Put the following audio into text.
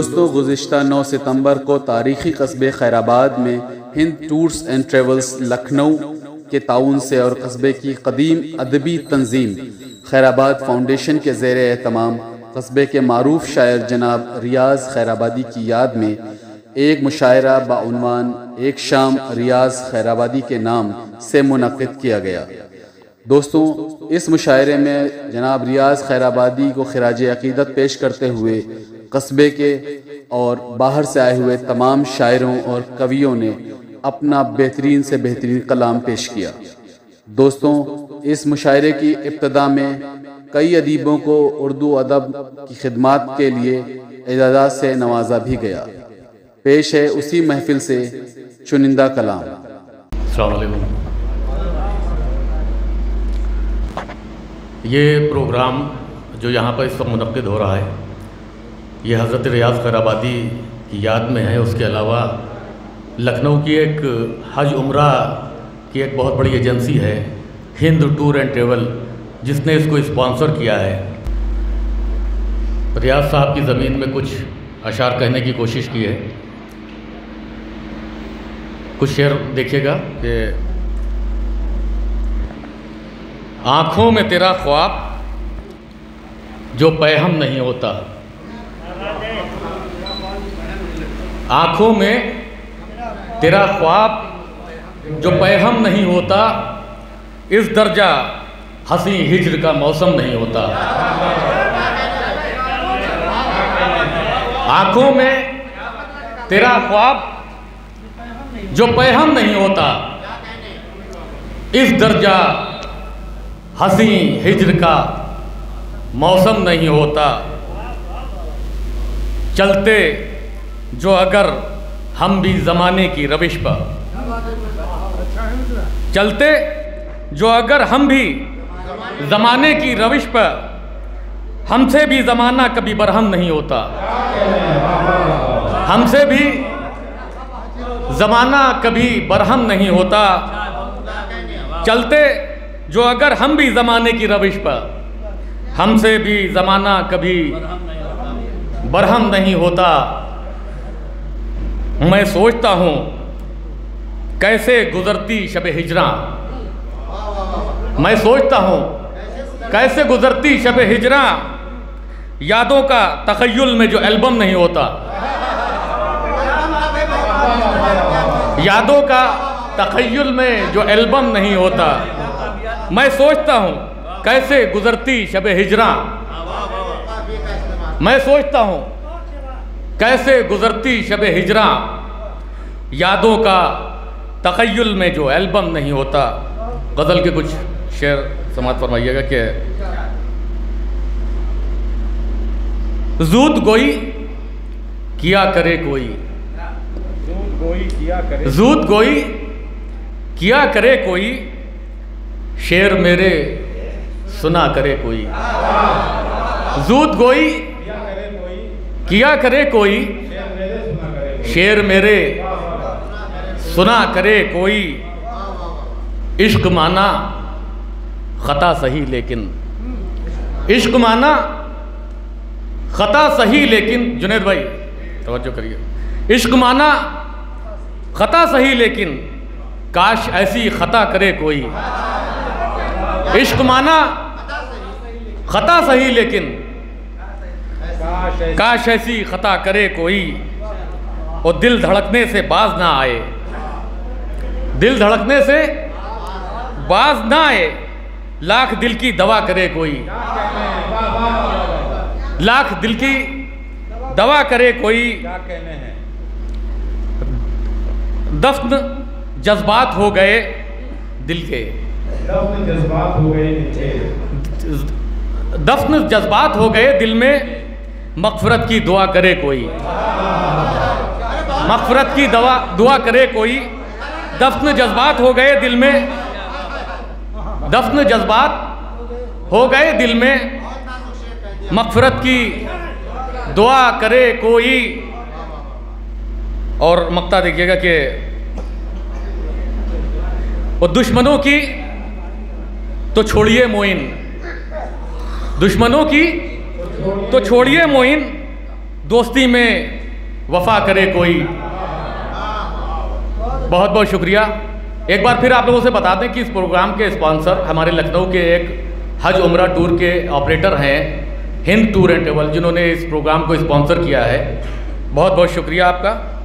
दोस्तों, गुज़िश्ता 9 सितंबर को तारीख़ी कस्बे खैराबाद में Hind tours and travels Lucknow के ताउन से और कस्बे की कदीम अदबी तंजीम खैराबाद फाउंडेशन के ज़ेर एहतमाम कस्बे के मारूफ शायर जनाब रियाज़ खैराबादी की याद में एक मुशायरा बाउनवान एक शाम रियाज़ खैराबादी के नाम से मुनक़िद किया गया। दोस्तों, इस मुशायरे में जनाब रियाज़ खैराबादी को खिराज अक़ीदत पेश करते हुए कस्बे के और बाहर से आए हुए तमाम शायरों और कवियों ने अपना बेहतरीन से बेहतरीन कलाम पेश किया। दोस्तों, इस मुशायरे की इब्तिदा में कई अदीबों को उर्दू अदब की खिदमत के लिए एजाज़त से नवाजा भी गया। पेश है उसी महफिल से चुनिंदा कलाम। अस्सलाम वालेकुम। ये प्रोग्राम जो यहाँ पर इस वक्त मुनक़्क़िद हो रहा है, ये हज़रत रियाज़ खैराबादी की याद में है। उसके अलावा लखनऊ की एक हज उम्रा की एक बहुत बड़ी एजेंसी है हिंद टूर एंड ट्रेवल, जिसने इसको स्पॉन्सर किया है। रियाज़ साहब की ज़मीन में कुछ अशार कहने की कोशिश की है। कुछ शेर देखिएगा कि आँखों में तेरा ख्वाब जो पैहम नहीं होता, आँखों में तेरा ख्वाब जो पैहम नहीं होता, इस दर्जा हंसी हिज्र का मौसम नहीं होता। आँखों में तेरा ख्वाब जो पैहम नहीं होता, इस दर्जा हंसी हिज्र का मौसम नहीं होता। चलते जो अगर हम भी ज़माने की रविश पर, चलते जो अगर हम भी ज़माने की रविश पर, हमसे भी ज़माना कभी बरहम नहीं होता। हमसे भी ज़माना कभी बरहम नहीं होता। चलते जो अगर हम भी ज़माने की रविश पर, हमसे भी ज़माना कभी बरहम नहीं होता। मैं सोचता हूँ कैसे गुज़रती शब हिजरा, मैं सोचता हूँ कैसे गुज़रती शब हिजरा, यादों का तख़य्युल में जो एल्बम नहीं होता। यादों का तख़य्युल में जो एल्बम नहीं होता। मैं सोचता हूँ कैसे गुज़रती शब हिजरा, मैं सोचता हूँ कैसे गुज़रती शब हिजरा, यादों का तख़य्युल में जो एल्बम नहीं होता। गज़ल के कुछ शेर समात फरमाइएगा कि ज़ूद गोई किया करे कोई, ज़ूद गोई किया करे कोई, शेर मेरे सुना करे कोई। ज़ूद गोई किया करे कोई, शेर मेरे सुना करे कोई। इश्क माना ख़ता सही लेकिन, इश्क माना ख़ता सही लेकिन, जुनैद भाई तवज्जो करिए। इश्क माना ख़ता सही लेकिन, काश ऐसी ख़ता करे कोई। इश्क माना ख़ता सही लेकिन, काश ऐसी ख़ता करे कोई। और दिल धड़कने से बाज ना आए, दिल धड़कने से बाज ना आए, लाख दिल की दवा करे कोई। लाख दिल की दवा करे कोई। दफ्न जज्बात हो गए दिल के, दफ्न जज्बात हो गए दिल में, मग़फ़िरत की दुआ करे कोई। मग़फ़िरत की दुआ करे कोई। दफ्न जज्बात हो गए दिल में, दफ्न जज्बात हो गए दिल में, मग़फ़िरत की दुआ करे कोई। और मक्ता देखिएगा कि वो दुश्मनों की तो छोड़िए मोइन, दुश्मनों की तो छोड़िए मोइन, दोस्ती में वफा करे कोई। बहुत बहुत शुक्रिया। एक बार फिर आप लोगों से बता दें कि इस प्रोग्राम के स्पॉन्सर हमारे लखनऊ के एक हज उम्रा टूर के ऑपरेटर हैं, हिंद टूर एंड ट्रेवल, जिन्होंने इस प्रोग्राम को स्पॉन्सर किया है। बहुत बहुत शुक्रिया आपका।